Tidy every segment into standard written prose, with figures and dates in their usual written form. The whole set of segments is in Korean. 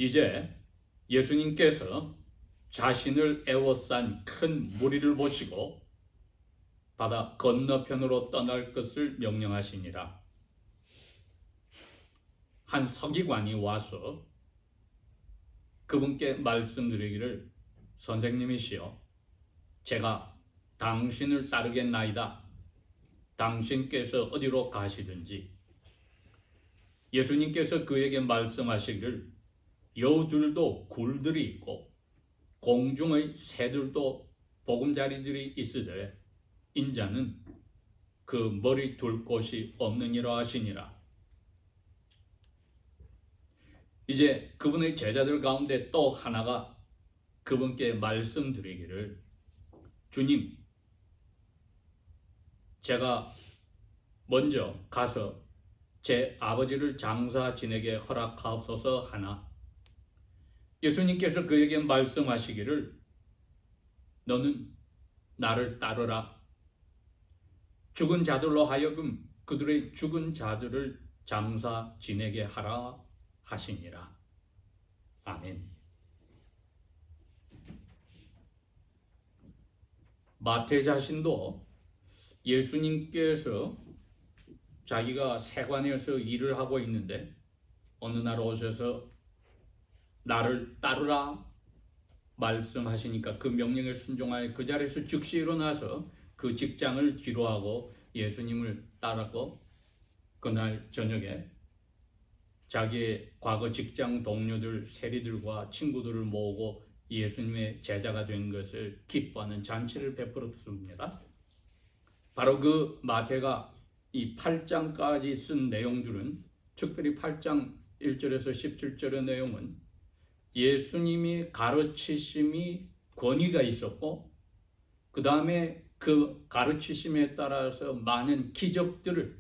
이제 예수님께서 자신을 애워싼 큰 무리를 보시고 바다 건너편으로 떠날 것을 명령하시니라. 한 서기관이 와서 그분께 말씀드리기를, 선생님이시여, 제가 당신을 따르겠나이다. 당신께서 어디로 가시든지. 예수님께서 그에게 말씀하시기를, 여우들도 굴들이 있고 공중의 새들도 보금자리들이 있으되 인자는 그 머리 둘 곳이 없느니라 하시니라. 이제 그분의 제자들 가운데 또 하나가 그분께 말씀드리기를, 주님, 제가 먼저 가서 제 아버지를 장사 지내게 허락하옵소서 하나, 예수님께서 그에게 말씀하시기를, 너는 나를 따르라. 죽은 자들로 하여금 그들의 죽은 자들을 장사 지내게 하라 하시니라. 아멘. 마태 자신도 예수님께서 자기가 세관에서 일을 하고 있는데 어느 날 오셔서 나를 따르라 말씀하시니까 그 명령에 순종하여 그 자리에서 즉시 일어나서 그 직장을 뒤로하고 예수님을 따랐고, 그날 저녁에 자기의 과거 직장 동료들, 세리들과 친구들을 모으고 예수님의 제자가 된 것을 기뻐하는 잔치를 베풀었습니다. 바로 그 마태가 이 8장까지 쓴 내용들은, 특별히 8장 1절에서 17절의 내용은 예수님이 가르치심이 권위가 있었고, 그 다음에 그 가르치심에 따라서 많은 기적들을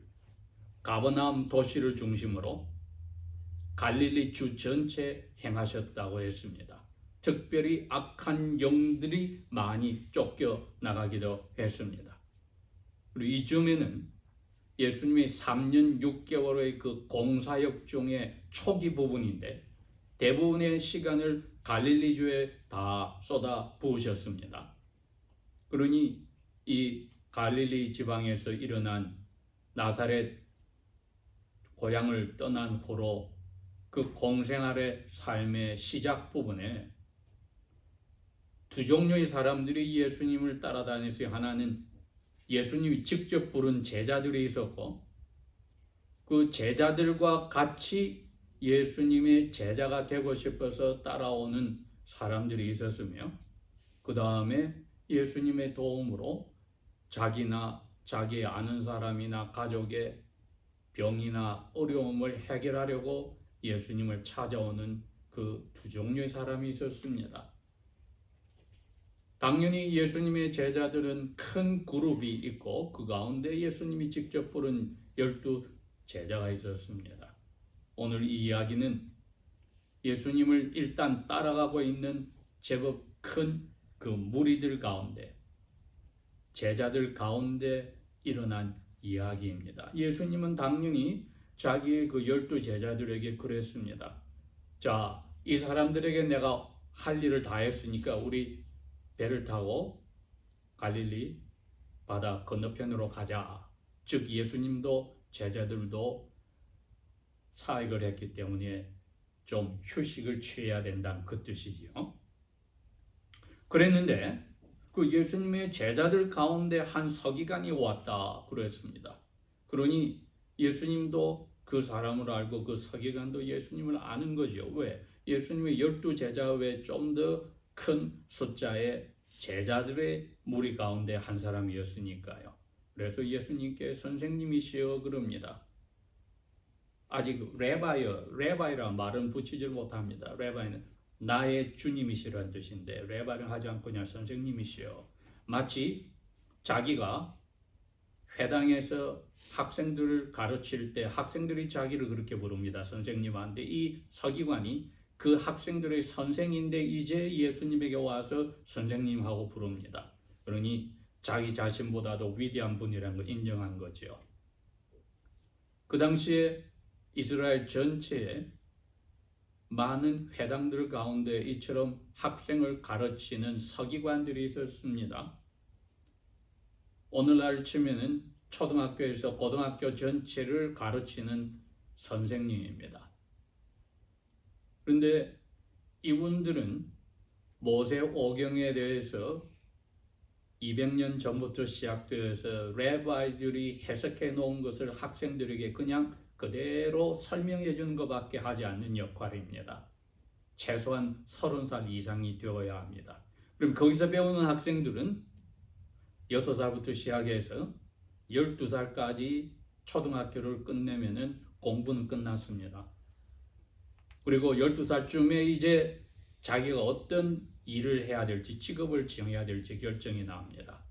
가버나움 도시를 중심으로 갈릴리 주 전체에 행하셨다고 했습니다. 특별히 악한 영들이 많이 쫓겨나가기도 했습니다. 그리고 이쯤에는 예수님의 3년 6개월의 그 공사역 중에 초기 부분인데 대부분의 시간을 갈릴리주에 다 쏟아 부으셨습니다. 그러니 이 갈릴리 지방에서 일어난 나사렛 고향을 떠난 후로 그 공생활의 삶의 시작 부분에 두 종류의 사람들이 예수님을 따라다녔어요. 하나는 예수님이 직접 부른 제자들이 있었고, 그 제자들과 같이 예수님의 제자가 되고 싶어서 따라오는 사람들이 있었으며, 그 다음에 예수님의 도움으로 자기나 자기 아는 사람이나 가족의 병이나 어려움을 해결하려고 예수님을 찾아오는 그 두 종류의 사람이 있었습니다. 당연히 예수님의 제자들은 큰 그룹이 있고 그 가운데 예수님이 직접 부른 12 제자가 있었습니다. 오늘 이 이야기는 예수님을 일단 따라가고 있는 제법 큰 그 무리들 가운데, 제자들 가운데 일어난 이야기입니다. 예수님은 당연히 자기의 그 12 제자들에게 그랬습니다. 자, 이 사람들에게 내가 할 일을 다 했으니까 우리 배를 타고 갈릴리 바다 건너편으로 가자. 즉 예수님도 제자들도 사역을 했기 때문에 좀 휴식을 취해야 된다는 그 뜻이지요. 그랬는데 그 예수님의 제자들 가운데 한 서기관이 왔다 그랬습니다. 그러니 예수님도 그 사람을 알고 그 서기관도 예수님을 아는 거죠. 왜? 예수님의 12 제자 외에 좀 더 큰 숫자의 제자들의 무리 가운데 한 사람이었으니까요. 그래서 예수님께 선생님이시여 그럽니다. 아직 레바이라는 말은 붙이질 못합니다. 레바이는 나의 주님이시라는 뜻인데 레바이를 하지 않고 그냥 선생님이시여. 마치 자기가 회당에서 학생들을 가르칠 때 학생들이 자기를 그렇게 부릅니다. 선생님한테. 이 서기관이 그 학생들의 선생인데 이제 예수님에게 와서 선생님하고 부릅니다. 그러니 자기 자신보다도 위대한 분이라는 걸 인정한 거죠. 그 당시에 이스라엘 전체에 많은 회당들 가운데 이처럼 학생을 가르치는 서기관들이 있었습니다. 오늘날 치면은 초등학교에서 고등학교 전체를 가르치는 선생님입니다. 그런데 이분들은 모세 오경에 대해서 200년 전부터 시작되어서 레바이들이 해석해 놓은 것을 학생들에게 그냥 그대로 설명해 주는 것밖에 하지 않는 역할입니다. 최소한 30살 이상이 되어야 합니다. 그럼 거기서 배우는 학생들은 6살부터 시작해서 12살까지 초등학교를 끝내면은 공부는 끝났습니다. 그리고 12살쯤에 이제 자기가 어떤 일을 해야 될지, 직업을 정해야 될지 결정이 나옵니다.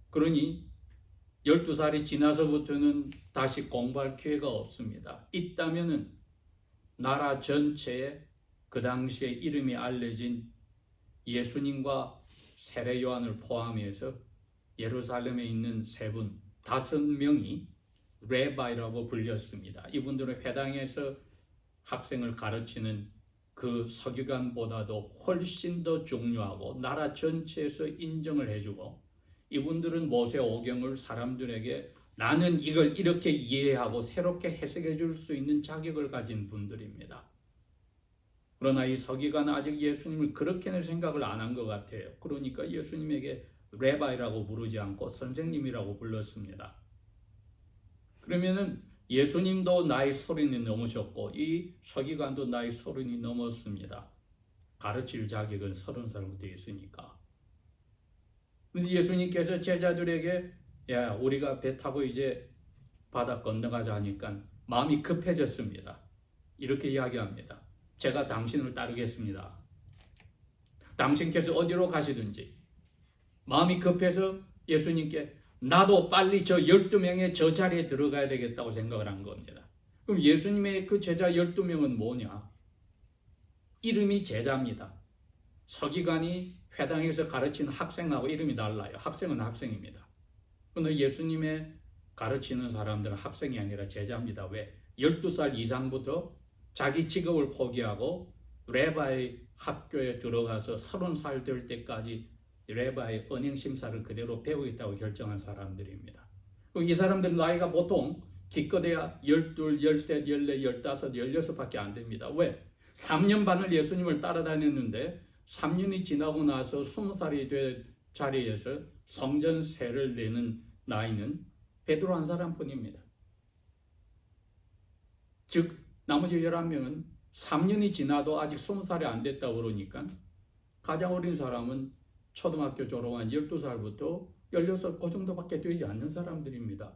그러니 12살이 지나서부터는 다시 공부할 기회가 없습니다. 있다면은 나라 전체에 그 당시에 이름이 알려진 예수님과 세례 요한을 포함해서 예루살렘에 있는 세 분, 5명이 레바이라고 불렸습니다. 이분들은 회당에서 학생을 가르치는 그 서기관보다도 훨씬 더 중요하고 나라 전체에서 인정을 해주고, 이분들은 모세 오경을 사람들에게 나는 이걸 이렇게 이해하고 새롭게 해석해 줄 수 있는 자격을 가진 분들입니다. 그러나 이 서기관은 아직 예수님을 그렇게는 생각을 안 한 것 같아요. 그러니까 예수님에게 레바이라고 부르지 않고 선생님이라고 불렀습니다. 그러면은 예수님도 나이 30이 넘으셨고 이 서기관도 나이 30이 넘었습니다. 가르칠 자격은 30살부터 있으니까. 그런데 예수님께서 제자들에게 야, 우리가 배 타고 이제 바다 건너가자 하니까 마음이 급해졌습니다. 이렇게 이야기합니다. 제가 당신을 따르겠습니다. 당신께서 어디로 가시든지. 마음이 급해서 예수님께 나도 빨리 저 12명의 저 자리에 들어가야 되겠다고 생각을 한 겁니다. 그럼 예수님의 그 제자 12명은 뭐냐? 이름이 제자입니다. 서기관이 회당에서 가르치는 학생하고 이름이 달라요. 학생은 학생입니다. 그런데 예수님의 가르치는 사람들은 학생이 아니라 제자입니다. 왜? 12살 이상부터 자기 직업을 포기하고 레바이 학교에 들어가서 30살 될 때까지 레바의 언행 심사를 그대로 배우겠다고 결정한 사람들입니다. 이 사람들 나이가 보통 기껏해야 12, 13, 14, 15, 16밖에 안 됩니다. 왜? 3년 반을 예수님을 따라다녔는데 3년이 지나고 나서 20살이 된 자리에서 성전세를 내는 나이는 베드로 한 사람뿐입니다. 즉 나머지 11명은 3년이 지나도 아직 20살이 안 됐다고 그러니까 가장 어린 사람은 초등학교 졸업한 12살부터 16, 그 정도밖에 되지 않는 사람들입니다.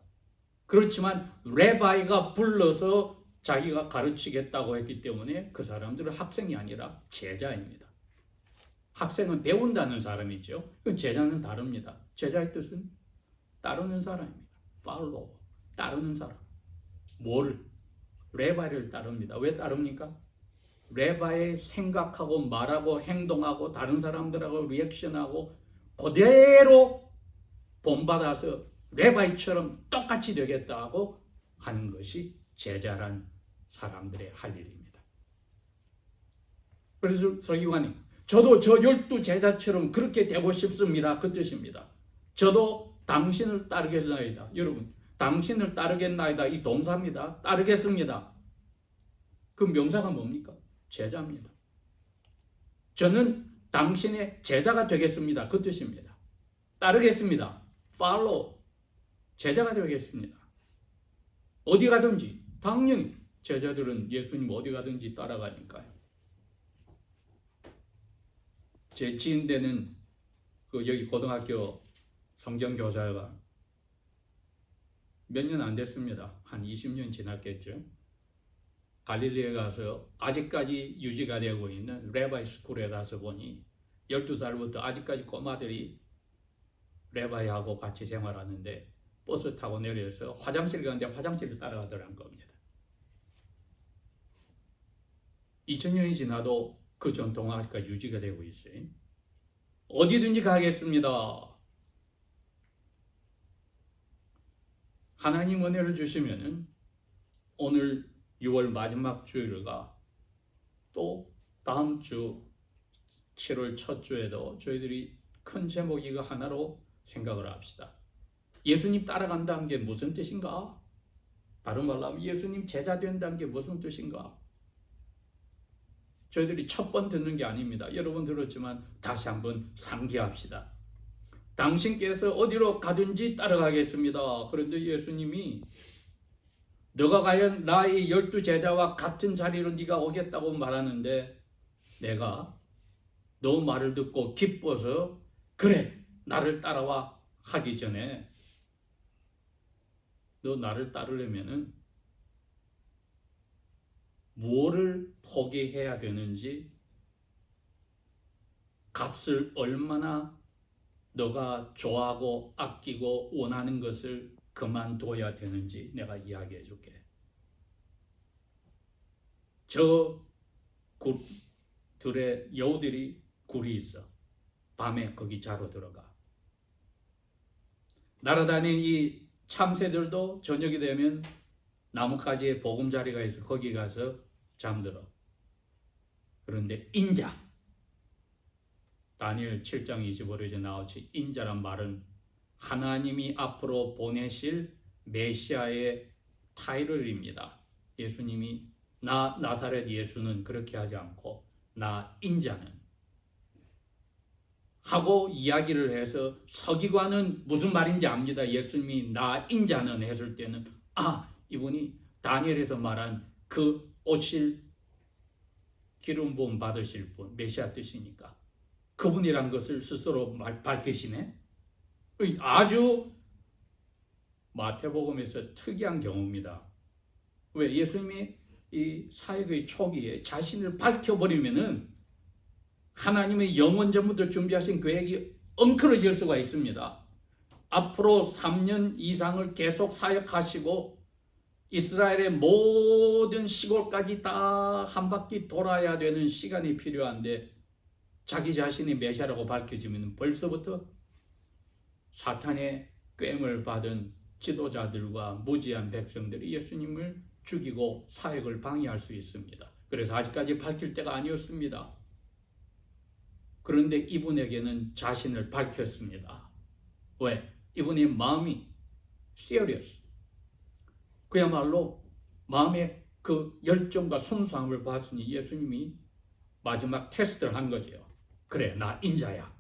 그렇지만 레바이가 불러서 자기가 가르치겠다고 했기 때문에 그 사람들은 학생이 아니라 제자입니다. 학생은 배운다는 사람이죠. 제자는 다릅니다. 제자의 뜻은 따르는 사람입니다. follow, 따르는 사람. 뭘? 레바이를 따릅니다. 왜 따릅니까? 레바의 생각하고 말하고 행동하고 다른 사람들하고 리액션하고 그대로 본받아서 레바이처럼 똑같이 되겠다고 하는 것이 제자란 사람들의 할 일입니다. 그래서 서기관이 저도 저 12제자처럼 그렇게 되고 싶습니다. 그 뜻입니다. 저도 당신을 따르겠나이다. 여러분, 당신을 따르겠나이다. 이 동사입니다. 따르겠습니다. 그 명사가 뭡니까? 제자입니다. 저는 당신의 제자가 되겠습니다. 그 뜻입니다. 따르겠습니다. follow. 제자가 되겠습니다. 어디 가든지 당연히 제자들은 예수님 어디 가든지 따라가니까요. 제 지인 되는 여기 고등학교 성경교사가 몇 년 안 됐습니다. 한 20년 지났겠죠. 갈릴리에 가서 아직까지 유지가 되고 있는 레바이 스쿨에 가서 보니 12살부터 아직까지 꼬마들이 레바이하고 같이 생활하는데 버스 타고 내려서 화장실 가는데 화장실을 따라가더라는 겁니다. 2000년이 지나도 그 전통은 아직까지 유지가 되고 있어요. 어디든지 가겠습니다. 하나님 은혜를 주시면은 오늘 6월 마지막 주일과 또 다음 주 7월 첫 주에도 저희들이 큰 제목 이거 하나로 생각을 합시다. 예수님 따라간다는 게 무슨 뜻인가? 다른 말로 하면 예수님 제자 된다는 게 무슨 뜻인가? 저희들이 첫 번 듣는 게 아닙니다. 여러 번 들었지만 다시 한번 상기합시다. 당신께서 어디로 가든지 따라가겠습니다. 그런데 예수님이 너가 과연 나의 12제자와 같은 자리로 네가 오겠다고 말하는데 내가 너 말을 듣고 기뻐서 그래 나를 따라와 하기 전에 너 나를 따르려면은 뭐를 포기해야 되는지 값을 얼마나 너가 좋아하고 아끼고 원하는 것을 그만둬야 되는지 내가 이야기해 줄게. 저 둘의 여우들이 굴이 있어. 밤에 거기 자러 들어가. 날아다니는 이 참새들도 저녁이 되면 나뭇가지에 보금자리가 있어. 거기 가서 잠들어. 그런데 인자, 다니엘 7장 25절에 나오지 인자란 말은 하나님이 앞으로 보내실 메시아의 타이틀입니다. 예수님이 나 나사렛 예수는 그렇게 하지 않고 나 인자는 하고 이야기를 해서 서기관은 무슨 말인지 압니다. 예수님이 나 인자는 했을 때는 이분이 다니엘에서 말한 그 오실 기름 부음 받으실 분 메시아 뜻이니까 그분이란 것을 스스로 밝히시네. 아주 마태복음에서 특이한 경우입니다. 왜 예수님이 이 사역의 초기에 자신을 밝혀버리면은 하나님의 영원 전부터 준비하신 계획이 엉클어질 수가 있습니다. 앞으로 3년 이상을 계속 사역하시고 이스라엘의 모든 시골까지 다 한 바퀴 돌아야 되는 시간이 필요한데 자기 자신이 메시아라고 밝혀지면 벌써부터 사탄의 꾀임을 받은 지도자들과 무지한 백성들이 예수님을 죽이고 사역을 방해할 수 있습니다. 그래서 아직까지 밝힐 때가 아니었습니다. 그런데 이분에게는 자신을 밝혔습니다. 왜? 이분의 마음이 serious. 그야말로 마음의 그 열정과 순수함을 봤으니 예수님이 마지막 테스트를 한 거죠. 그래, 나 인자야.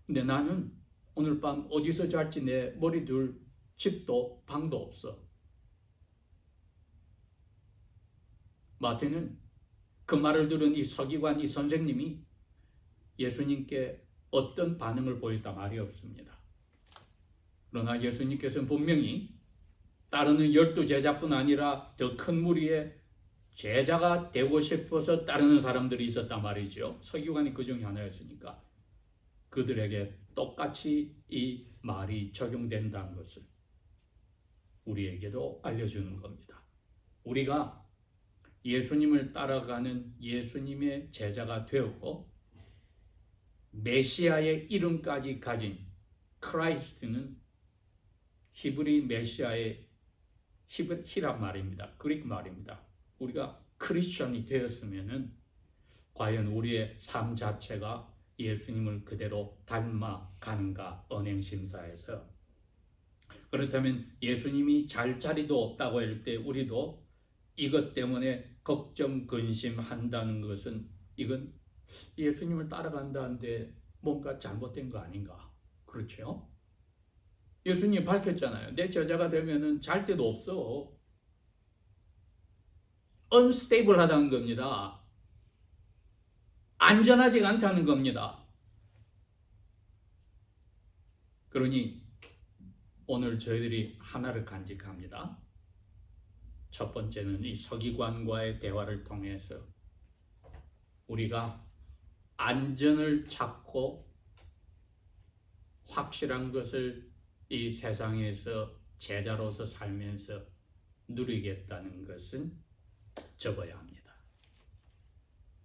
근데 나는 오늘 밤 어디서 잘지 내 머리 둘 집도 방도 없어. 마태는 그 말을 들은 이 서기관, 이 선생님이 예수님께 어떤 반응을 보였다 말이 없습니다. 그러나 예수님께서는 분명히 따르는 12제자뿐 아니라 더 큰 무리에 제자가 되고 싶어서 따르는 사람들이 있었단 말이죠. 서기관이 그 중에 하나였으니까 그들에게 똑같이 이 말이 적용된다는 것을 우리에게도 알려주는 겁니다. 우리가 예수님을 따라가는 예수님의 제자가 되었고 메시아의 이름까지 가진 크라이스트는 히브리 메시아의 히랍 말입니다. 그리스 말입니다. 우리가 크리스천이 되었으면은 과연 우리의 삶 자체가 예수님을 그대로 닮아가는가 언행심사에서 그렇다면 예수님이 잘 자리도 없다고 할 때 우리도 이것 때문에 걱정 근심한다는 것은 이건 예수님을 따라간다는데 뭔가 잘못된 거 아닌가? 그렇죠? 예수님이 밝혔잖아요. 내 제자가 되면은 잘 데도 없어. unstable-하다는 겁니다. 안전하지 않다는 겁니다. 그러니 오늘 저희들이 하나를 간직합니다. 첫 번째는 이 서기관과의 대화를 통해서 우리가 안전을 찾고 확실한 것을 이 세상에서 제자로서 살면서 누리겠다는 것은 접어야 합니다.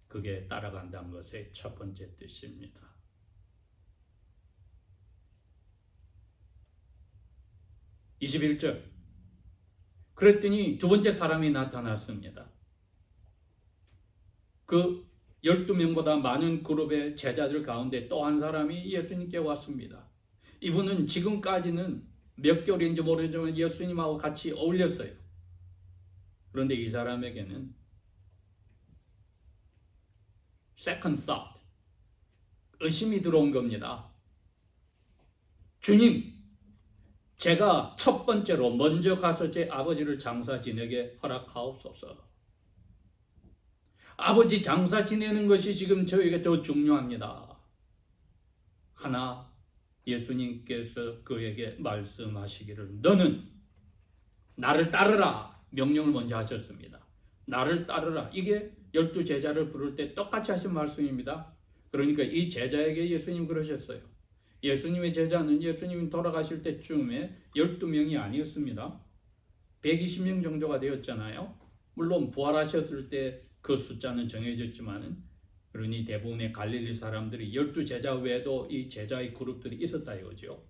그게 따라간다는 것의 첫 번째 뜻입니다. 21절 그랬더니 두 번째 사람이 나타났습니다. 그 12명보다 많은 그룹의 제자들 가운데 또 한 사람이 예수님께 왔습니다. 이분은 지금까지는 몇 개월인지 모르지만 예수님하고 같이 어울렸어요. 그런데 이 사람에게는 second thought, 의심이 들어온 겁니다. 주님, 제가 첫 번째로 먼저 가서 제 아버지를 장사 지내게 허락하옵소서. 아버지 장사 지내는 것이 지금 저에게 더 중요합니다. 하나, 예수님께서 그에게 말씀하시기를 너는 나를 따르라 명령을 먼저 하셨습니다. 나를 따르라. 이게 12제자를 부를 때 똑같이 하신 말씀입니다. 그러니까 이 제자에게 예수님 그러셨어요. 예수님의 제자는 예수님이 돌아가실 때쯤에 12명이 아니었습니다. 120명 정도가 되었잖아요. 물론 부활하셨을 때 그 숫자는 정해졌지만은 그러니 대부분의 갈릴리 사람들이 12제자 외에도 이 제자의 그룹들이 있었다 이거죠.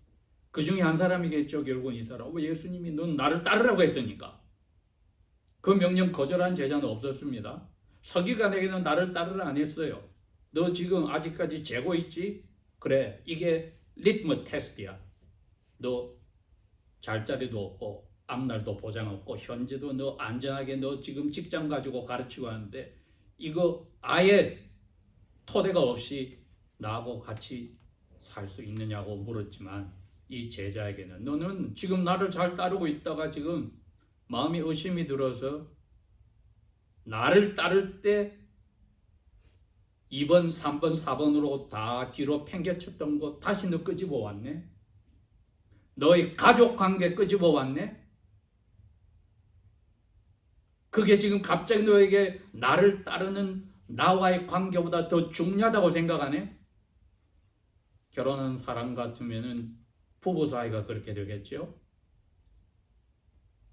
그 중에 한 사람이겠죠. 결국은 이 사람. 왜 예수님이 넌 나를 따르라고 했으니까. 그 명령 거절한 제자는 없었습니다. 서기관에게는 나를 따르라 안 했어요. 너 지금 아직까지 재고 있지? 그래, 이게 리트머스 테스트야. 너 잘자리도 없고 앞날도 보장 없고 현재도 너 안전하게 너 지금 직장 가지고 가르치고 하는데 이거 아예 토대가 없이 나하고 같이 살 수 있느냐고 물었지만 이 제자에게는 너는 지금 나를 잘 따르고 있다가 지금 마음이 의심이 들어서 나를 따를 때 2번, 3번, 4번으로 다 뒤로 팽개쳤던 거 다시 너 끄집어 왔네? 너의 가족 관계 끄집어 왔네? 그게 지금 갑자기 너에게 나를 따르는 나와의 관계보다 더 중요하다고 생각하네? 결혼한 사람 같으면은 부부 사이가 그렇게 되겠죠?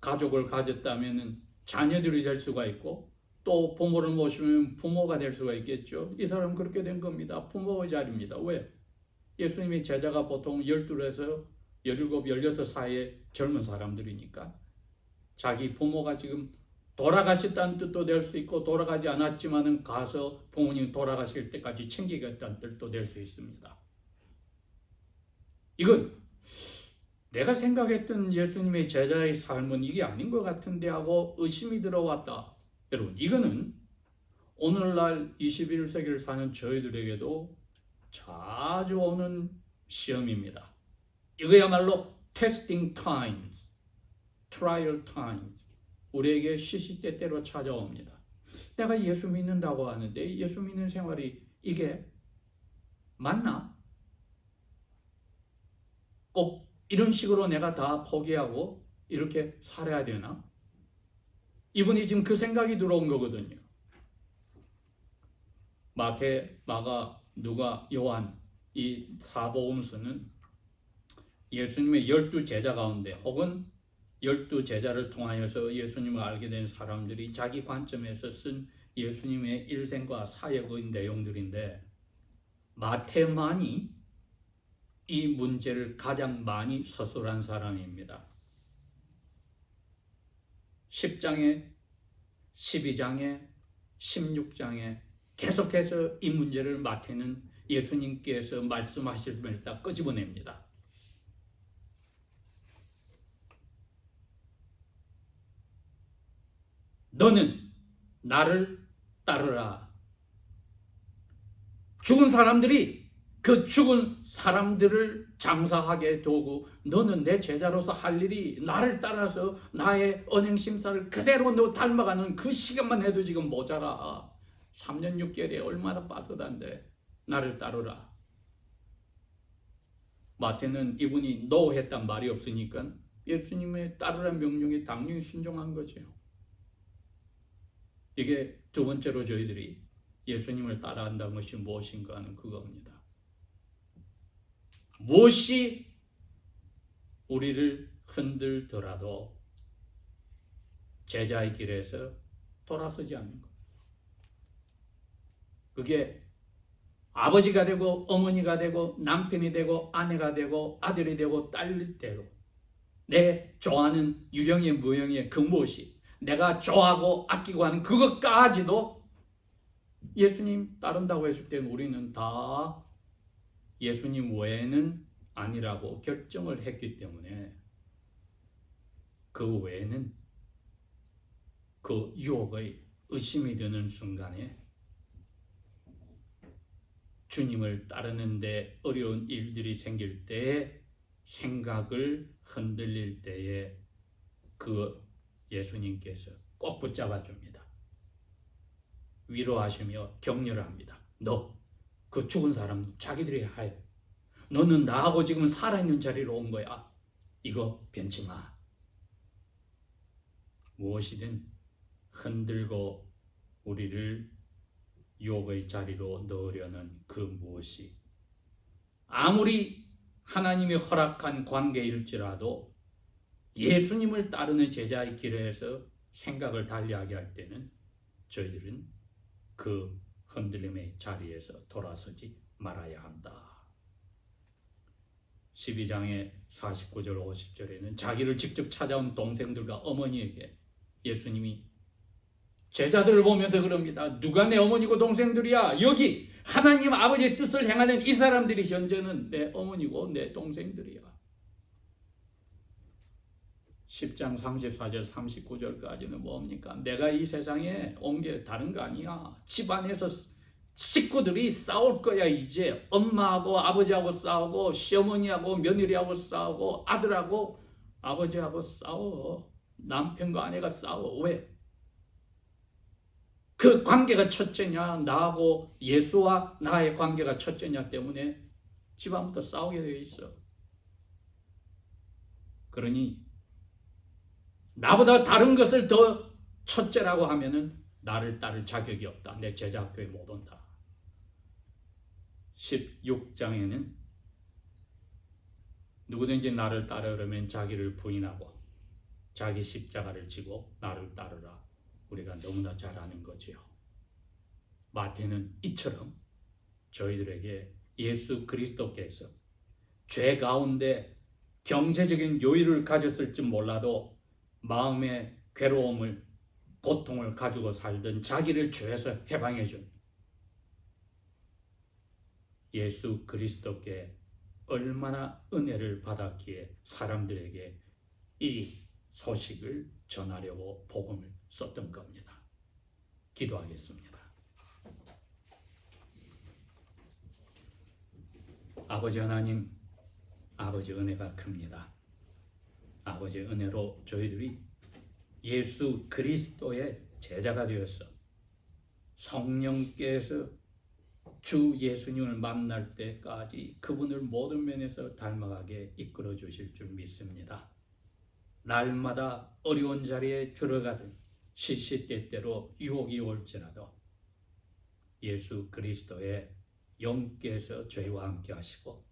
가족을 가졌다면은 자녀들이 될 수가 있고 또 부모를 모시면 부모가 될 수가 있겠죠. 이 사람은 그렇게 된 겁니다. 부모의 자리입니다. 왜? 예수님의 제자가 보통 12에서 17, 16 사이의 젊은 사람들이니까 자기 부모가 지금 돌아가셨다는 뜻도 될 수 있고 돌아가지 않았지만은 가서 부모님 돌아가실 때까지 챙기겠다는 뜻도 될 수 있습니다. 이건 내가 생각했던 예수님의 제자의 삶은 이게 아닌 것 같은데 하고 의심이 들어왔다. 여러분, 이거는 오늘날 21세기를 사는 저희들에게도 자주 오는 시험입니다. 이거야말로 testing times, trial times. 우리에게 시시때때로 찾아옵니다. 내가 예수 믿는다고 하는데 예수 믿는 생활이 이게 맞나? 꼭 이런 식으로 내가 다 포기하고 이렇게 살아야 되나? 이분이 지금 그 생각이 들어온 거거든요. 마태, 마가, 누가, 요한 이 사복음서는 예수님의 12제자 가운데 혹은 12제자를 통하여서 예수님을 알게 된 사람들이 자기 관점에서 쓴 예수님의 일생과 사역의 내용들인데 마태만이 이 문제를 가장 많이 서술한 사람입니다. 10장에, 12장에, 16장에 계속해서 이 문제를 마태는 예수님께서 말씀하실 때 다 끄집어냅니다. 너는 나를 따르라. 죽은 사람들이 그 죽은 사람들을 장사하게 두고 너는 내 제자로서 할 일이 나를 따라서 나의 언행심사를 그대로 너 닮아가는 그 시간만 해도 지금 모자라. 3년 6개월에 얼마나 빠듯한데 나를 따르라. 마태는 이분이 no 했단 말이 없으니까 예수님의 따르라는 명령에 당연히 순종한 거죠. 이게 두 번째로 저희들이 예수님을 따라한다는 것이 무엇인가 하는 그겁니다. 무엇이 우리를 흔들더라도 제자의 길에서 돌아서지 않는 것. 그게 아버지가 되고 어머니가 되고 남편이 되고 아내가 되고 아들이 되고 딸이 되고 내 좋아하는 유형의 무형의 그 무엇이 내가 좋아하고 아끼고 하는 그것까지도 예수님 따른다고 했을 때 우리는 다 예수님 외에는 아니라고 결정을 했기 때문에 그 외에는 그 유혹의 의심이 드는 순간에 주님을 따르는데 어려운 일들이 생길 때에 생각을 흔들릴 때에 그 예수님께서 꼭 붙잡아 줍니다. 위로하시며 격려를 합니다. 너, 그 죽은 사람 자기들이 할, 너는 나하고 지금 살아있는 자리로 온 거야. 이거 변치 마. 무엇이든 흔들고 우리를 유혹의 자리로 넣으려는 그 무엇이 아무리 하나님이 허락한 관계일지라도 예수님을 따르는 제자의 길에서 생각을 달리하게 할 때는 저희들은 그 흔들림의 자리에서 돌아서지 말아야 한다. 12장의 49절 50절에는 자기를 직접 찾아온 동생들과 어머니에게 예수님이 제자들을 보면서 그럽니다. 누가 내 어머니고 동생들이야? 여기 하나님 아버지의 뜻을 행하는 이 사람들이 현재는 내 어머니고 내 동생들이야. 10장 34절 39절까지는 뭡니까? 내가 이 세상에 온 게 다른 거 아니야. 집안에서 식구들이 싸울 거야. 이제 엄마하고 아버지하고 싸우고 시어머니하고 며느리하고 싸우고 아들하고 아버지하고 싸워. 남편과 아내가 싸워. 왜? 그 관계가 첫째냐, 나하고 예수와 나의 관계가 첫째냐 때문에 집안부터 싸우게 되어 있어. 그러니 나보다 다른 것을 더 첫째라고 하면은 나를 따를 자격이 없다. 내 제자 학교에 못 온다. 16장에는 누구든지 나를 따르려면 자기를 부인하고 자기 십자가를 지고 나를 따르라. 우리가 너무나 잘 아는 거지요. 마태는 이처럼 저희들에게 예수 그리스도께서 죄 가운데 경제적인 여유를 가졌을지 몰라도 마음의 괴로움을 고통을 가지고 살던 자기를 죄에서 해방해 준 예수 그리스도께 얼마나 은혜를 받았기에 사람들에게 이 소식을 전하려고 복음을 썼던 겁니다. 기도하겠습니다. 아버지 하나님, 아버지 은혜가 큽니다. 아버지 은혜로 저희들이 예수 그리스도의 제자가 되었어. 성령께서 주 예수님을 만날 때까지 그분을 모든 면에서 닮아가게 이끌어 주실 줄 믿습니다. 날마다 어려운 자리에 들어가든 시시때때로 유혹이 올지라도 예수 그리스도의 영께서 저희와 함께 하시고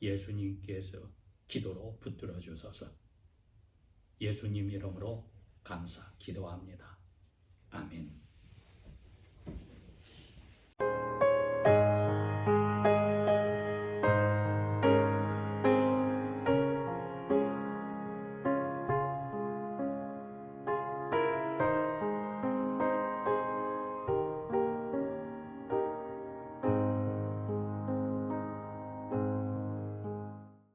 예수님께서 기도로 붙들어 주소서. 예수님 이름으로 감사 기도합니다. 아멘.